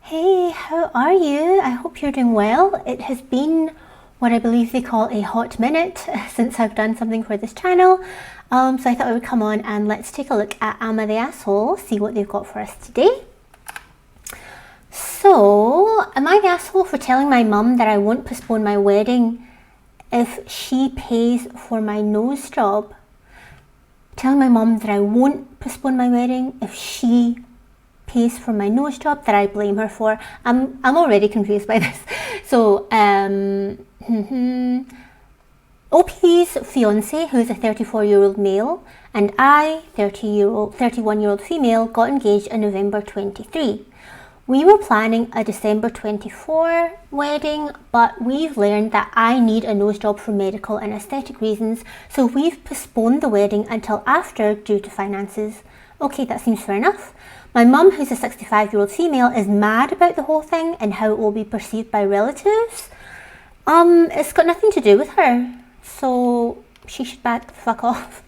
Hey, how are you? I hope you're doing well. It has been what I believe they call a hot minute since I've done something for this channel. So I thought I would come on and let's take a look at Am I the Asshole, see what they've got for us today. So, am I the asshole for telling my mum that I won't postpone my wedding if she pays for my nose job? Telling my mum that I won't postpone my wedding if she pays for my nose job that I blame her for. I'm already confused by this. So OP's fiance, who's a 34-year-old male, and I, 31-year-old female, got engaged in November 23. We were planning a December 24 wedding, but we've learned that I need a nose job for medical and aesthetic reasons, so we've postponed the wedding until after due to finances. Okay, that seems fair enough. My mum, who's a 65-year-old female, is mad about the whole thing and how it will be perceived by relatives. It's got nothing to do with her, so she should back the fuck off.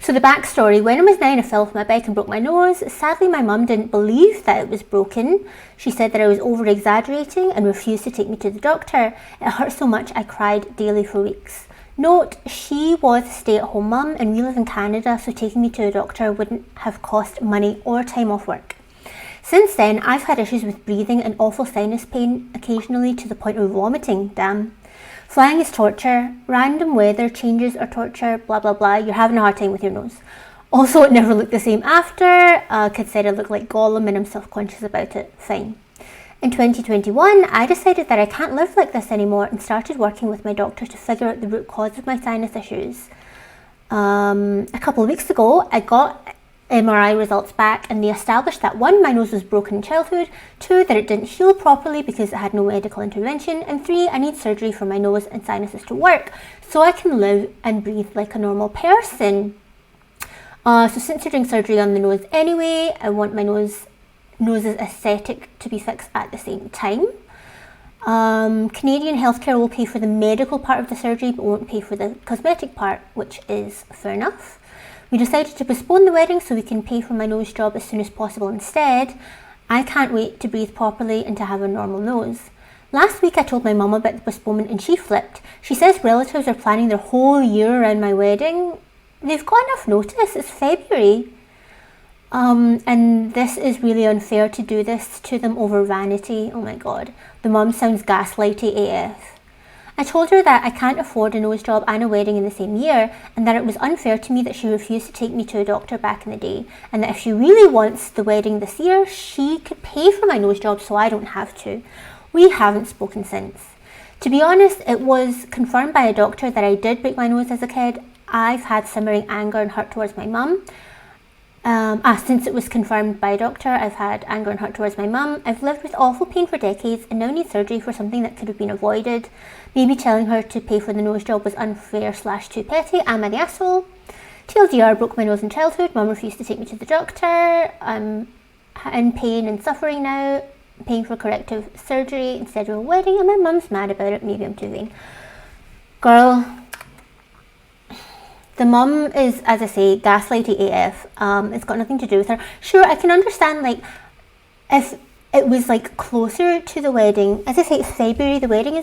So the backstory: when I was 9, I fell off my bike and broke my nose. Sadly, my mum didn't believe that it was broken. She said that I was over-exaggerating and refused to take me to the doctor. It hurt so much I cried daily for weeks. Note, she was a stay-at-home mum and we live in Canada, so taking me to a doctor wouldn't have cost money or time off work. Since then, I've had issues with breathing and awful sinus pain occasionally to the point of vomiting. Damn. Flying is torture. Random weather changes are torture. Blah, blah, blah. You're having a hard time with your nose. Also, it never looked the same after. Kids said I look like Gollum and I'm self-conscious about it. Fine. In 2021, I decided that I can't live like this anymore and started working with my doctor to figure out the root cause of my sinus issues. A couple of weeks ago, I got MRI results back and they established that 1, my nose was broken in childhood, 2, that it didn't heal properly because it had no medical intervention, and 3, I need surgery for my nose and sinuses to work so I can live and breathe like a normal person. So since they're doing surgery on the nose anyway, I want my nose's aesthetic to be fixed at the same time. Canadian healthcare will pay for the medical part of the surgery but won't pay for the cosmetic part, which is fair enough. We decided to postpone the wedding so we can pay for my nose job as soon as possible instead. I can't wait to breathe properly and to have a normal nose. Last week I told my mum about the postponement and she flipped. She says relatives are planning their whole year around my wedding. They've got enough notice, it's February. And this is really unfair to do this to them over vanity. Oh my god, the mum sounds gaslighty AF. I told her that I can't afford a nose job and a wedding in the same year, and that it was unfair to me that she refused to take me to a doctor back in the day, and that if she really wants the wedding this year, she could pay for my nose job so I don't have to. We haven't spoken since. To be honest, it was confirmed by a doctor that I did break my nose as a kid. I've had simmering anger and hurt towards my mum. Since it was confirmed by a doctor, I've had anger and hurt towards my mum. I've lived with awful pain for decades and now need surgery for something that could have been avoided. Maybe telling her to pay for the nose job was unfair / too petty. Am I the asshole? TLDR, broke my nose in childhood. Mum refused to take me to the doctor. I'm in pain and suffering now. Paying for corrective surgery instead of a wedding, and my mum's mad about it. Maybe I'm too vain. Girl, the mum is, as I say, gaslighty AF. It's got nothing to do with her. Sure, I can understand, like, if it was, like, closer to the wedding. As I say, it's February. The wedding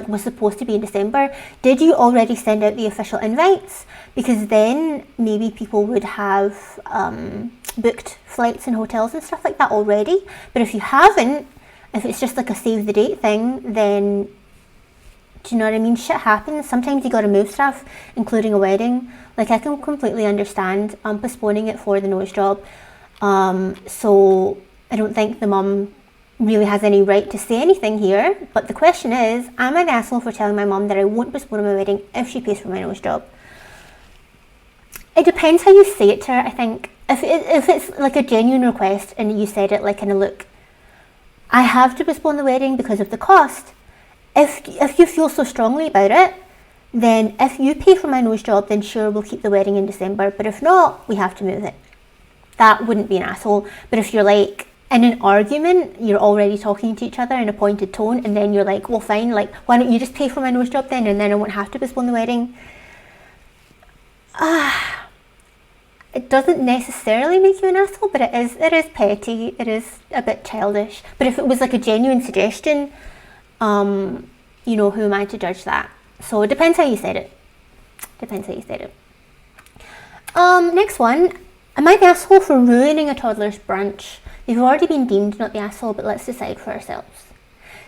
was supposed to be in December. Did you already send out the official invites? Because then maybe people would have booked flights and hotels and stuff like that already. But if you haven't, if it's just, like, a save the date thing, then... do you know what I mean? Shit happens. Sometimes you gotta move stuff, including a wedding. Like, I can completely understand postponing it for the nose job. So I don't think the mum really has any right to say anything here. But the question is, am I the asshole for telling my mum that I won't postpone my wedding if she pays for my nose job? It depends how you say it to her, I think. If it's like a genuine request and you said it like in a look, I have to postpone the wedding because of the cost. If you feel so strongly about it, then if you pay for my nose job, then sure, we'll keep the wedding in December. But if not, we have to move it. That wouldn't be an asshole. But if you're like, in an argument, you're already talking to each other in a pointed tone, and then you're like, well, fine, like, why don't you just pay for my nose job then, and then I won't have to postpone the wedding? it doesn't necessarily make you an asshole, but it is petty, it is a bit childish. But if it was like a genuine suggestion, you know, who am I to judge that? So it depends how you said it. Next one. Am I the asshole for ruining a toddler's brunch? They've already been deemed not the asshole, but let's decide for ourselves.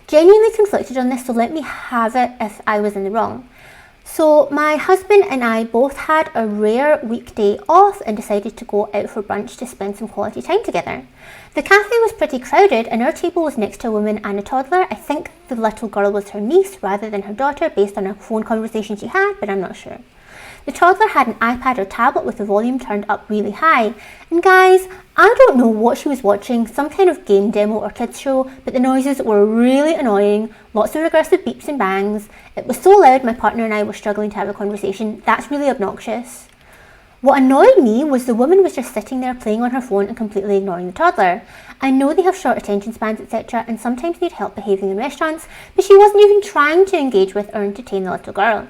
Genuinely conflicted on this, so let me have it if I was in the wrong. So my husband and I both had a rare weekday off and decided to go out for brunch to spend some quality time together. The cafe was pretty crowded and our table was next to a woman and a toddler. I think the little girl was her niece rather than her daughter based on a phone conversation she had, but I'm not sure. The toddler had an iPad or tablet with the volume turned up really high. And guys, I don't know what she was watching, some kind of game demo or kids show, but the noises were really annoying, lots of regressive beeps and bangs. It was so loud my partner and I were struggling to have a conversation. That's really obnoxious. What annoyed me was the woman was just sitting there playing on her phone and completely ignoring the toddler. I know they have short attention spans, etc., and sometimes need help behaving in restaurants, but she wasn't even trying to engage with or entertain the little girl.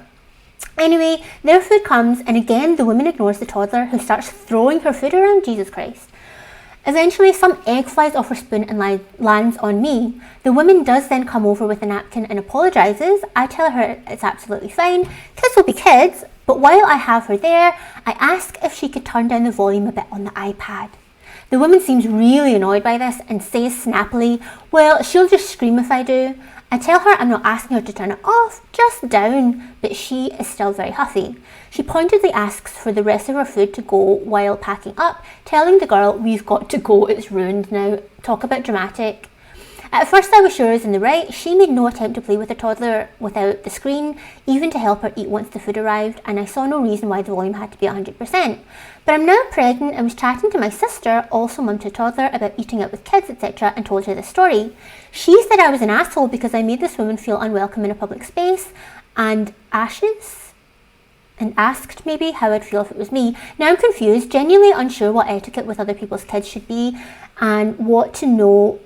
Anyway, their food comes, and again the woman ignores the toddler, who starts throwing her food around. Jesus Christ. Eventually, some egg flies off her spoon and lands on me. The woman does then come over with a napkin and apologises. I tell her it's absolutely fine, kids will be kids, but while I have her there, I ask if she could turn down the volume a bit on the iPad. The woman seems really annoyed by this and says snappily, well, she'll just scream if I do. I tell her I'm not asking her to turn it off, just down, but she is still very huffy. She pointedly asks for the rest of her food to go while packing up, telling the girl, we've got to go, it's ruined now. Talk about dramatic. At first I was sure I was in the right. She made no attempt to play with the toddler without the screen, even to help her eat once the food arrived, and I saw no reason why the volume had to be 100%. But I'm now pregnant and was chatting to my sister, also mum to a toddler, about eating out with kids, etc., and told her this story. She said I was an asshole because I made this woman feel unwelcome in a public space, and asked maybe how I'd feel if it was me. Now I'm confused, genuinely unsure what etiquette with other people's kids should be, and want to know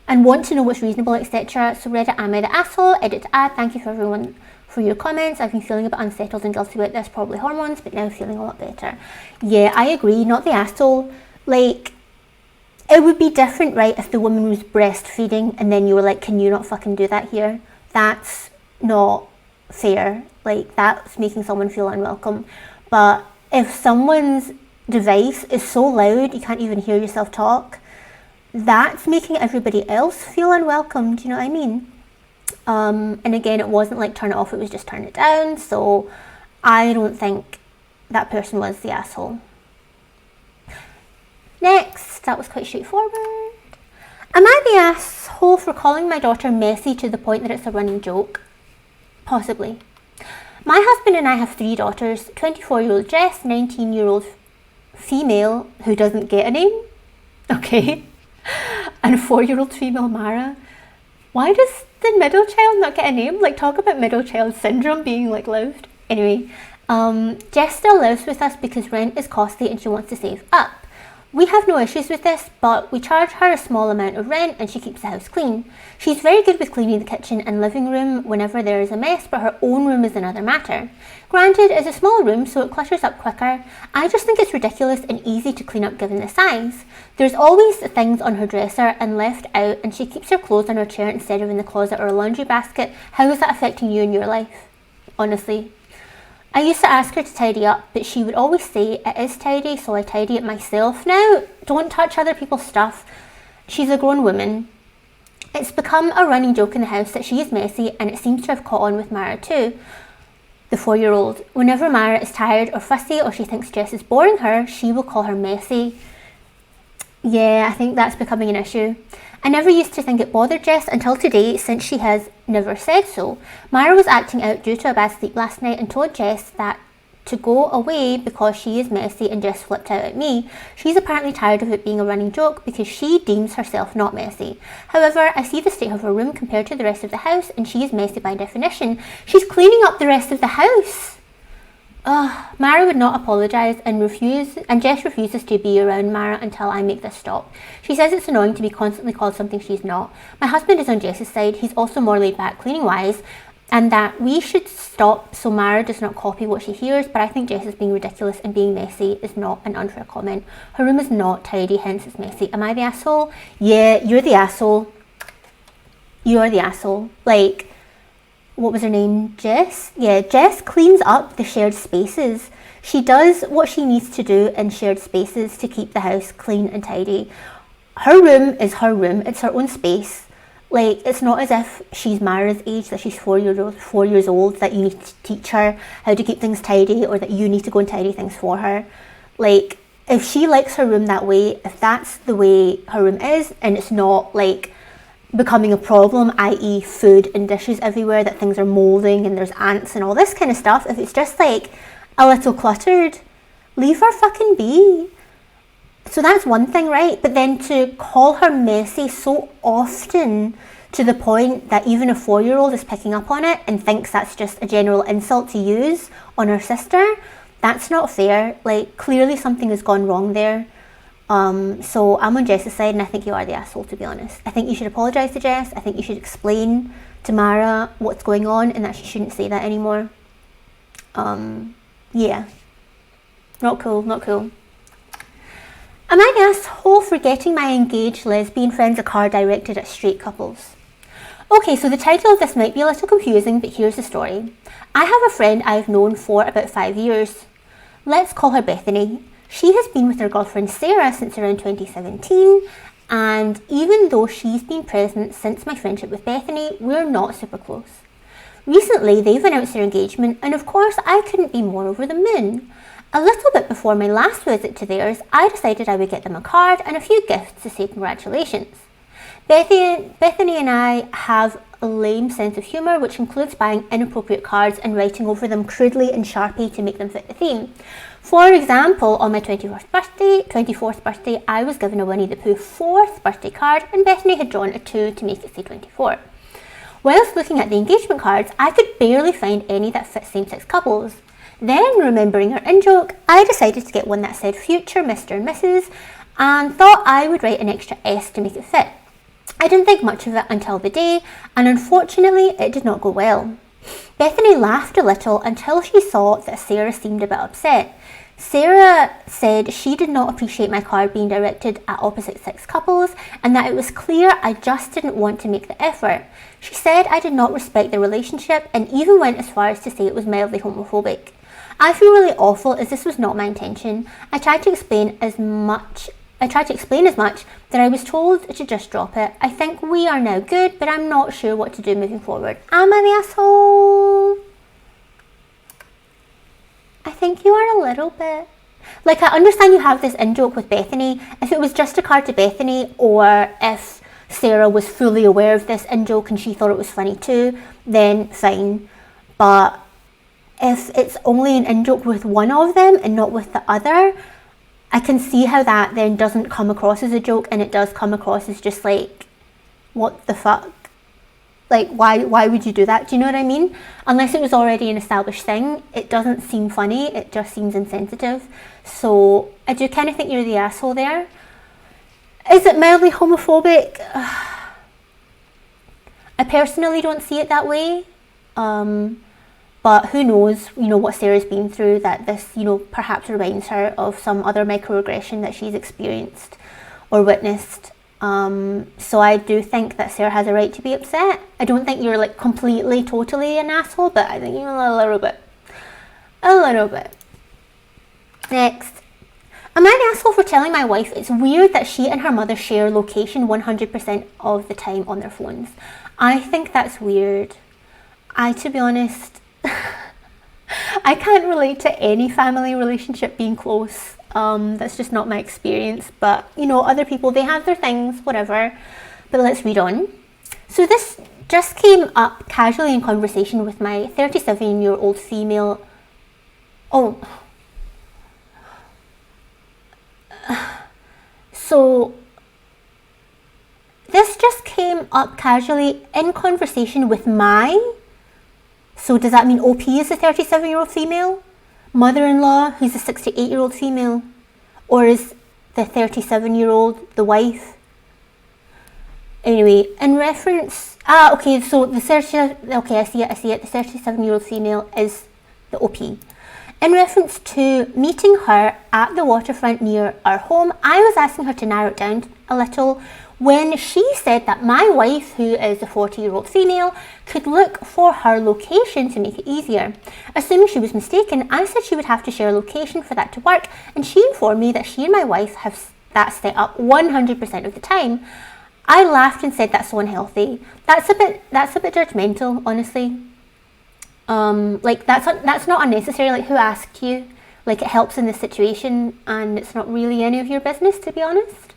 what's reasonable, etc. So Reddit, am I the asshole? Edit to add, thank you for everyone for your comments. I've been feeling a bit unsettled and guilty about this, probably hormones, but now feeling a lot better. Yeah, I agree, not the asshole. Like, it would be different, right, if the woman was breastfeeding and then you were like, can you not fucking do that here? That's not fair. Like, that's making someone feel unwelcome. But if someone's device is so loud you can't even hear yourself talk, that's making everybody else feel unwelcome. Do you know what I mean? And again, it wasn't like turn it off, it was just turn it down. So I don't think that person was the asshole. Next, that was quite straightforward. Am I the asshole for calling my daughter messy to the point that it's a running joke? Possibly. My husband and I have 3 daughters, 24-year-old Jess, 19-year-old female who doesn't get a name, okay, and a 4-year-old female, Mara. Why does the middle child not get a name? Like, talk about middle child syndrome being like loved. Anyway, Jess still lives with us because rent is costly and she wants to save up. We have no issues with this, but we charge her a small amount of rent and she keeps the house clean. She's very good with cleaning the kitchen and living room whenever there is a mess, but her own room is another matter. Granted, it's a small room, so it clutters up quicker. I just think it's ridiculous and easy to clean up given the size. There's always things on her dresser and left out, and she keeps her clothes on her chair instead of in the closet or a laundry basket. How is that affecting you in your life? Honestly. I used to ask her to tidy up, but she would always say it is tidy, so I tidy it myself. Now, don't touch other people's stuff. She's a grown woman. It's become a running joke in the house that she is messy, and it seems to have caught on with Mara too, the 4-year-old. Whenever Mara is tired or fussy or she thinks Jess is boring her, she will call her messy. Yeah, I think that's becoming an issue. I never used to think it bothered Jess until today, since she has never said so. Mara was acting out due to a bad sleep last night and told Jess that to go away because she is messy, and Jess flipped out at me. She's apparently tired of it being a running joke because she deems herself not messy. However, I see the state of her room compared to the rest of the house, and she is messy by definition. She's cleaning up the rest of the house. Mara would not apologise and Jess refuses to be around Mara until I make this stop. She says it's annoying to be constantly called something she's not. My husband is on Jess's side. He's also more laid back cleaning wise, and that we should stop so Mara does not copy what she hears, but I think Jess is being ridiculous and being messy is not an unfair comment. Her room is not tidy, hence it's messy. Am I the asshole? Yeah, you're the asshole. You are the asshole. Like, what was her name? Jess? Yeah, Jess cleans up the shared spaces. She does what she needs to do in shared spaces to keep the house clean and tidy. Her room is her room. It's her own space. Like, it's not as if she's Mara's age, that she's 4 years old, that you need to teach her how to keep things tidy, or that you need to go and tidy things for her. Like, if she likes her room that way, if that's the way her room is, and it's not like becoming a problem, i.e. food and dishes everywhere, that things are moulding and there's ants and all this kind of stuff, if it's just like a little cluttered, leave her fucking be. So that's one thing, right? But then to call her messy so often, to the point that even a 4-year-old is picking up on it and thinks that's just a general insult to use on her sister, that's not fair. Like, clearly something has gone wrong there. So I'm on Jess's side, and I think you are the asshole, to be honest. I think you should apologise to Jess. I think you should explain to Mara what's going on and that she shouldn't say that anymore. Yeah. Not cool, not cool. Am I the asshole for getting my engaged lesbian friends a card directed at straight couples? Okay, so the title of this might be a little confusing, but here's the story. I have a friend I've known for about 5 years. Let's call her Bethany. She has been with her girlfriend Sarah since around 2017, and even though she's been present since my friendship with Bethany, we're not super close. Recently, they've announced their engagement, and of course, I couldn't be more over the moon. A little bit before my last visit to theirs, I decided I would get them a card and a few gifts to say congratulations. Bethany and I have a lame sense of humour, which includes buying inappropriate cards and writing over them crudely in Sharpie to make them fit the theme. For example, on my 24th birthday, I was given a Winnie the Pooh 4th birthday card, and Bethany had drawn a 2 to make it say 24. Whilst looking at the engagement cards, I could barely find any that fit same-sex couples. Then, remembering her in-joke, I decided to get one that said future Mr. and Mrs. and thought I would write an extra S to make it fit. I didn't think much of it until the day, and unfortunately it did not go well. Bethany laughed a little until she saw that Sarah seemed a bit upset. Sarah said she did not appreciate my card being directed at opposite-sex couples and that it was clear I just didn't want to make the effort. She said I did not respect the relationship and even went as far as to say it was mildly homophobic. I feel really awful as this was not my intention. I tried to explain as much that I was told to just drop it. I think we are now good, but I'm not sure what to do moving forward. Am I the asshole? I think you are a little bit. Like, I understand you have this in-joke with Bethany. If it was just a card to Bethany, or if Sarah was fully aware of this in-joke and she thought it was funny too, then fine. But if it's only an in-joke with one of them and not with the other, I can see how that then doesn't come across as a joke, and it does come across as just like, what the fuck? Like, why would you do that? Do you know what I mean? Unless it was already an established thing, it doesn't seem funny, it just seems insensitive. So I do kind of think you're the asshole there. Is it mildly homophobic? I personally don't see it that way. But who knows, what Sarah's been through, that this, perhaps reminds her of some other microaggression that she's experienced or witnessed. So I do think that Sarah has a right to be upset. I don't think you're like completely, totally an asshole, but I think you're a little bit. A little bit. Next. Am I the asshole for telling my wife it's weird that she and her mother share location 100% of the time on their phones? I think that's weird. To be honest, I can't relate to any family relationship being close. That's just not my experience. But, other people, they have their things, whatever. But let's read on. So this just came up casually in conversation with my 37-year-old female... So this just came up casually in conversation with my... So does that mean OP is a 37-year-old female? Mother-in-law who's a 68-year-old female? Or is the 37-year-old the wife? Anyway, in reference, okay, so the 30, okay, I see it, the 37-year-old female is the OP. In reference to meeting her at the waterfront near our home, I was asking her to narrow it down a little when she said that my wife, who is a 40-year-old female, could look for her location to make it easier. Assuming she was mistaken, I said she would have to share a location for that to work, and she informed me that she and my wife have that set up 100% of the time. I laughed and said that's so unhealthy. That's a bit judgmental, honestly. Like that's not unnecessary. Like, who asked you? Like, it helps in this situation, and it's not really any of your business, to be honest.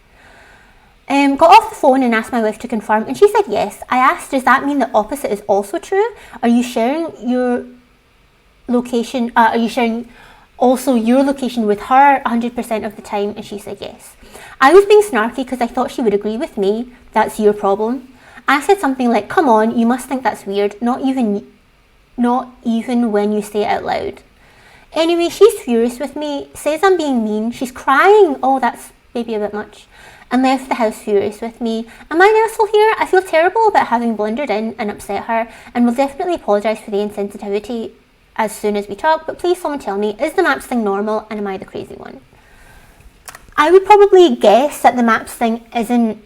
Got off the phone and asked my wife to confirm, and she said yes. I asked, does that mean the opposite is also true? Are you sharing your location? Are you sharing also your location with her 100% of the time? And she said yes. I was being snarky because I thought she would agree with me. That's your problem. I said something like, come on, you must think that's weird. Not even when you say it out loud. Anyway, she's furious with me, says I'm being mean. She's crying. Oh, that's maybe a bit much. And left the house furious with me. Am I an asshole here? I feel terrible about having blundered in and upset her, and will definitely apologise for the insensitivity as soon as we talk, but please someone tell me, is the maps thing normal and am I the crazy one? I would probably guess that the maps thing isn't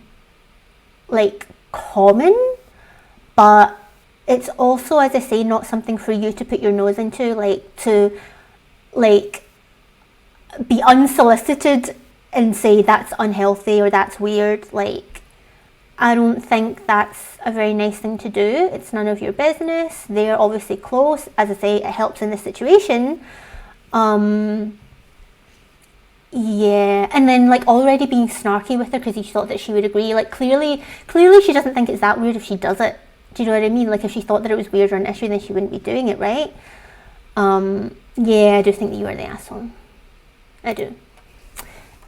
like common, but it's also, as I say, not something for you to put your nose into, to be unsolicited and say that's unhealthy or that's weird. Like, I don't think that's a very nice thing to do. It's none of your business. They're obviously close. As I say, it helps in this situation. Yeah, and then like already being snarky with her because you thought that she would agree. Like, clearly she doesn't think it's that weird if she does it. Do you know what I mean? Like, if she thought that it was weird or an issue, then she wouldn't be doing it, right? Yeah, I do think that you are the asshole. I do.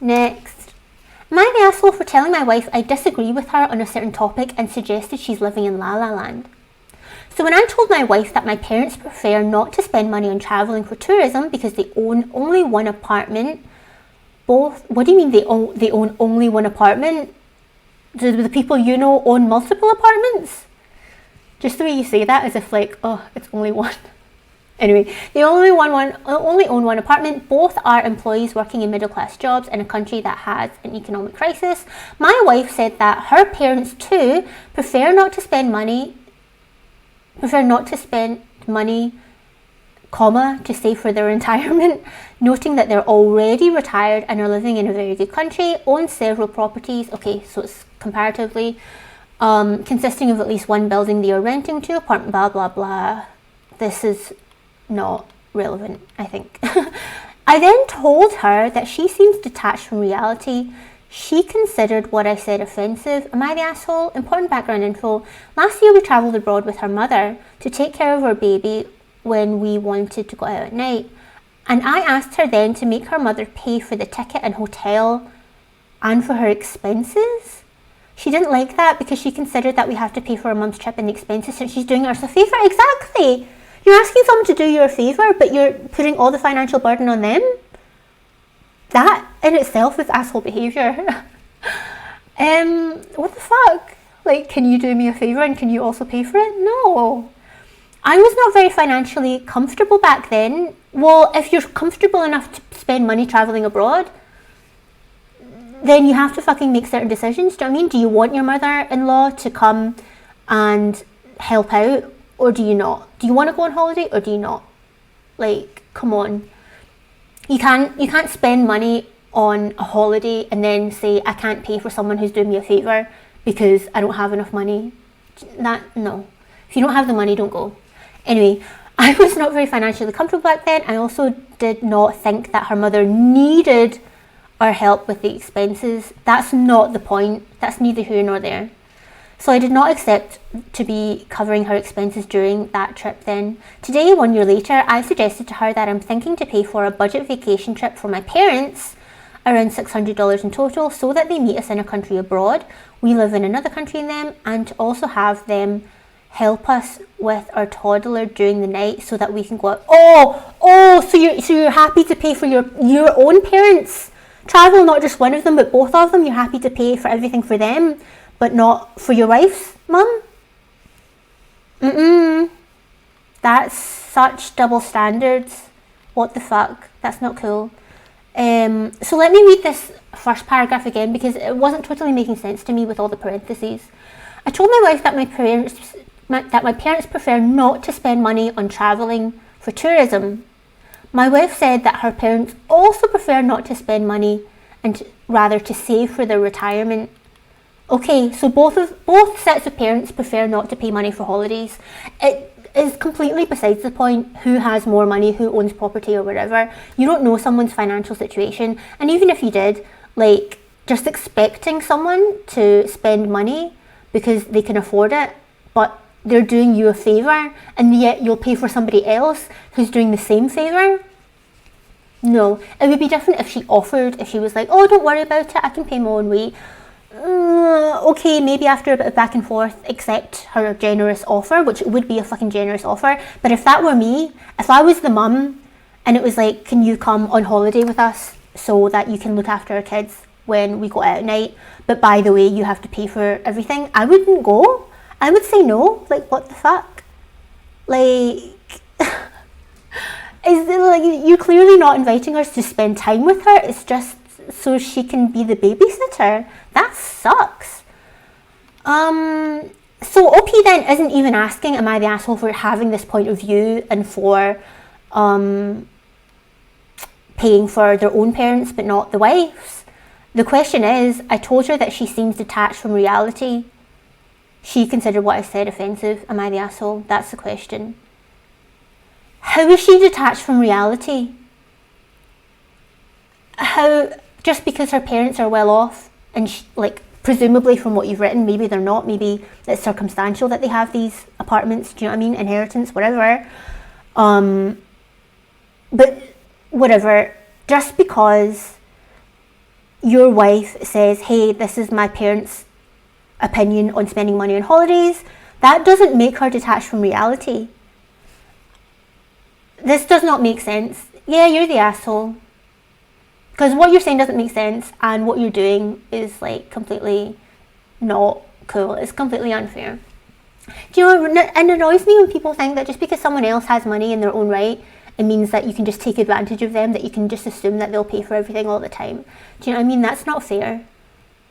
Next. Am I the asshole for telling my wife I disagree with her on a certain topic and suggested she's living in La La Land? So when I told my wife that my parents prefer not to spend money on travelling for tourism because they own only one apartment, what do you mean they own only one apartment? Do the people you know own multiple apartments? Just the way you say that, as if like, oh, it's only one. Anyway, they only own one apartment. Both are employees working in middle-class jobs in a country that has an economic crisis. My wife said that her parents too prefer not to spend money, comma, to save for their retirement, noting that they're already retired and are living in a very good country, own several properties. Okay, so it's comparatively consisting of at least one building they are renting to, apartment, blah, blah, blah. This is not relevant, I think. I then told her that she seems detached from reality. She considered what I said offensive. Am I the asshole? Important background info. Last year we travelled abroad with her mother to take care of our baby when we wanted to go out at night. And I asked her then to make her mother pay for the ticket and hotel and for her expenses. She didn't like that because she considered that we have to pay for our mum's trip and the expenses since she's doing us a favour. Exactly! You're asking someone to do you a favour, but you're putting all the financial burden on them? That in itself is asshole behaviour. What the fuck? Like, can you do me a favour and can you also pay for it? No. I was not very financially comfortable back then. Well, if you're comfortable enough to spend money travelling abroad, then you have to fucking make certain decisions. Do you know what I mean? Do you want your mother-in-law to come and help out, or do you not? Do you want to go on holiday or do you not? Like, come on. You can't spend money on a holiday and then say, I can't pay for someone who's doing me a favour because I don't have enough money. No. If you don't have the money, don't go. Anyway, I was not very financially comfortable back then. I also did not think that her mother needed our help with the expenses. That's not the point. That's neither here nor there. So I did not accept to be covering her expenses during that trip then. Today, 1 year later, I suggested to her that I'm thinking to pay for a budget vacation trip for my parents, around $600 in total, so that they meet us in a country abroad. We live in another country in them, and to also have them help us with our toddler during the night so that we can go out. So you're happy to pay for your own parents' travel, not just one of them, but both of them. You're happy to pay for everything for them. but not for your wife's mum? That's such double standards. What the fuck? That's not cool. So let me read this first paragraph again because it wasn't totally making sense to me with all the parentheses. I told my wife that my parents prefer not to spend money on travelling for tourism. My wife said that her parents also prefer not to spend money and rather to save for their retirement. Okay, so both sets of parents prefer not to pay money for holidays. It is completely besides the point who has more money, who owns property or whatever. You don't know someone's financial situation, and even if you did, like, just expecting someone to spend money because they can afford it, but they're doing you a favour, and yet you'll pay for somebody else who's doing the same favour. No, it would be different if she offered, if she was like, oh, don't worry about it, I can pay my own way. Okay, maybe after a bit of back and forth, accept her generous offer, which would be a fucking generous offer. But if that were me, if I was the mum and it was like, can you come on holiday with us so that you can look after our kids when we go out at night, but by the way you have to pay for everything, I wouldn't go. I would say no. Like, what the fuck? Like is it like you're clearly not inviting her to spend time with her? It's just so she can be the babysitter. That sucks. So OP then isn't even asking, am I the asshole for having this point of view and for paying for their own parents but not the wife's? The question is, I told her that she seems detached from reality. She considered what I said offensive. Am I the asshole? That's the question. How is she detached from reality? How, just because her parents are well off and like, presumably from what you've written, maybe they're not, maybe it's circumstantial that they have these apartments, do you know what I mean? Inheritance, whatever. But whatever, just because your wife says, hey, this is my parents' opinion on spending money on holidays, that doesn't make her detached from reality. This does not make sense. Yeah, you're the asshole. Because what you're saying doesn't make sense, and what you're doing is like completely not cool. It's completely unfair. Do you know, it annoys me when people think that just because someone else has money in their own right, it means that you can just take advantage of them, that you can just assume that they'll pay for everything all the time. Do you know what I mean? That's not fair.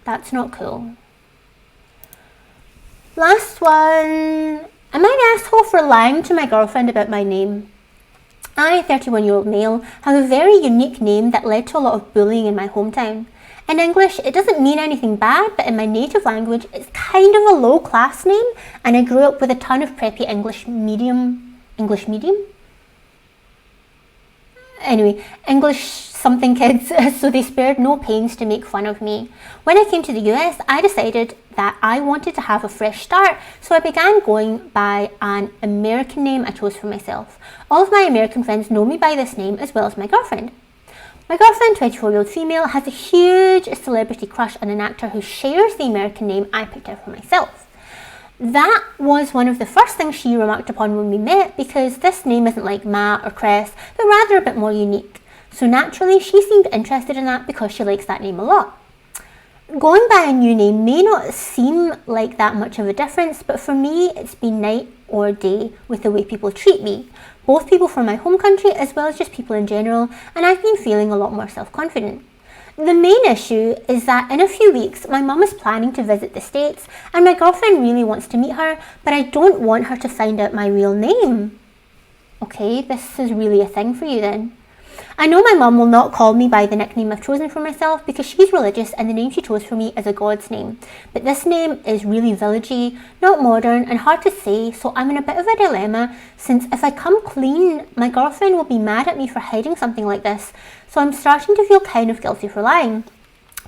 That's not cool. Last one. Am I an asshole for lying to my girlfriend about my name? I, 31-year-old male, have a very unique name that led to a lot of bullying in my hometown. In English, it doesn't mean anything bad, but in my native language, it's kind of a low-class name, and I grew up with a ton of preppy English medium? Anyway, English something kids, so they spared no pains to make fun of me. When I came to the US, I decided that I wanted to have a fresh start, so I began going by an American name I chose for myself. All of my American friends know me by this name, as well as my girlfriend. My girlfriend, 24-year-old female, has a huge celebrity crush on an actor who shares the American name I picked out for myself. That was one of the first things she remarked upon when we met, because this name isn't like Matt or Chris, but rather a bit more unique. So naturally, she seemed interested in that because she likes that name a lot. Going by a new name may not seem like that much of a difference, but for me, it's been night or day with the way people treat me. Both people from my home country as well as just people in general, and I've been feeling a lot more self-confident. The main issue is that in a few weeks, my mum is planning to visit the States, and my girlfriend really wants to meet her, but I don't want her to find out my real name. Okay, this is really a thing for you then. I know my mum will not call me by the nickname I've chosen for myself because she's religious and the name she chose for me is a god's name. But this name is really villagey, not modern and hard to say, so I'm in a bit of a dilemma since if I come clean, my girlfriend will be mad at me for hiding something like this, so I'm starting to feel kind of guilty for lying.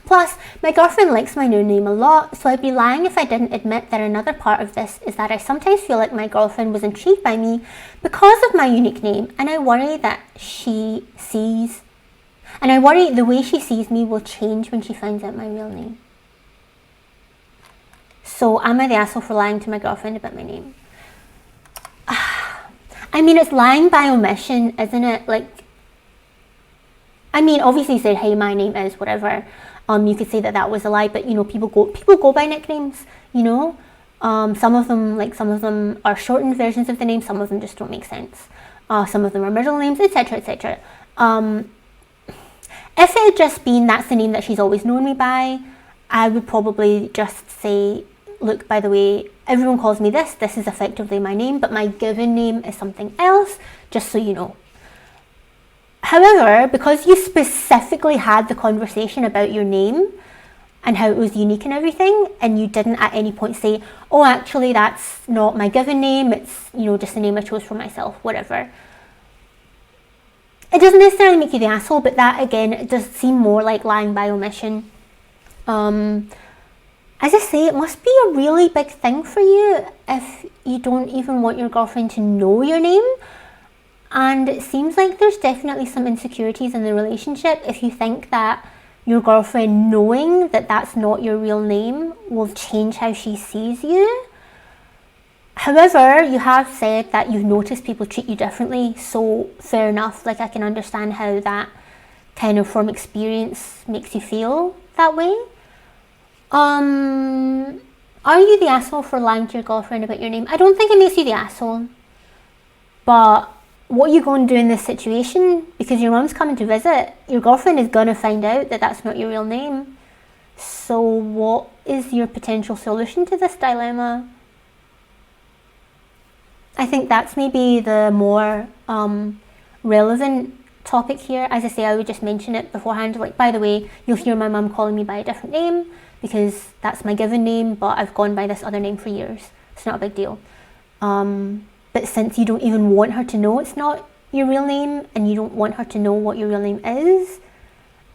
Plus, my girlfriend likes my new name a lot, so I'd be lying if I didn't admit that another part of this is that I sometimes feel like my girlfriend was intrigued by me because of my unique name, and I worry the way she sees me will change when she finds out my real name. So, am I the asshole for lying to my girlfriend about my name? I mean, it's lying by omission, isn't it? Like, I mean, obviously you said, hey, my name is whatever. You could say that that was a lie, but you know, people go by nicknames, you know. Some of them are shortened versions of the name, some of them just don't make sense. Some of them are middle names, etc., etc. If it had just been that's the name that she's always known me by, I would probably just say, look, by the way, everyone calls me this. This is effectively my name, but my given name is something else, just so you know. However, because you specifically had the conversation about your name and how it was unique and everything, and you didn't at any point say, oh, actually, that's not my given name, it's, you know, just the name I chose for myself, whatever. It doesn't necessarily make you the asshole, but that, again, it does seem more like lying by omission. As I say, it must be a really big thing for you if you don't even want your girlfriend to know your name. And it seems like there's definitely some insecurities in the relationship if you think that your girlfriend knowing that that's not your real name will change how she sees you. However, you have said that you've noticed people treat you differently, so fair enough. Like, I can understand how that kind of from experience makes you feel that way. Are you the asshole for lying to your girlfriend about your name? I don't think it makes you the asshole. But what are you going to do in this situation? Because your mum's coming to visit. Your girlfriend is going to find out that that's not your real name. So what is your potential solution to this dilemma? I think that's maybe the more relevant topic here. As I say, I would just mention it beforehand. Like, by the way, you'll hear my mum calling me by a different name because that's my given name, but I've gone by this other name for years. It's not a big deal. But since you don't even want her to know it's not your real name and you don't want her to know what your real name is,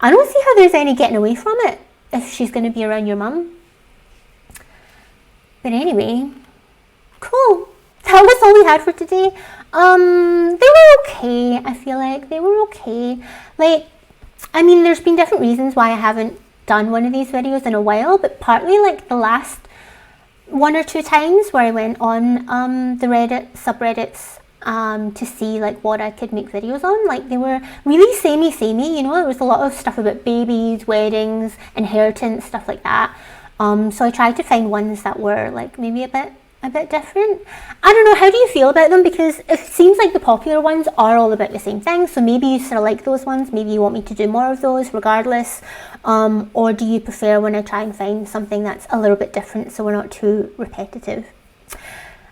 I don't see how there's any getting away from it if she's going to be around your mum. But anyway, cool. That was all we had for today. They were okay. I feel like they were okay. Like, I mean, there's been different reasons why I haven't done one of these videos in a while, but partly like the last one or two times where I went on the Reddit subreddits to see like what I could make videos on, like they were really samey, you know. There was a lot of stuff about babies, weddings, inheritance, stuff like that. So I tried to find ones that were like maybe a bit different. I don't know, how do you feel about them? Because it seems like the popular ones are all about the same thing, so maybe you sort of like those ones, maybe you want me to do more of those regardless, or do you prefer when I try and find something that's a little bit different so we're not too repetitive?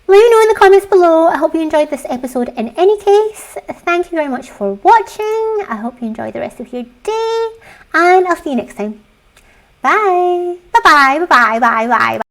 Let me know in the comments below. I hope you enjoyed this episode in any case. Thank you very much for watching. I hope you enjoy the rest of your day, and I'll see you next time. Bye. Bye-bye, bye-bye, bye-bye.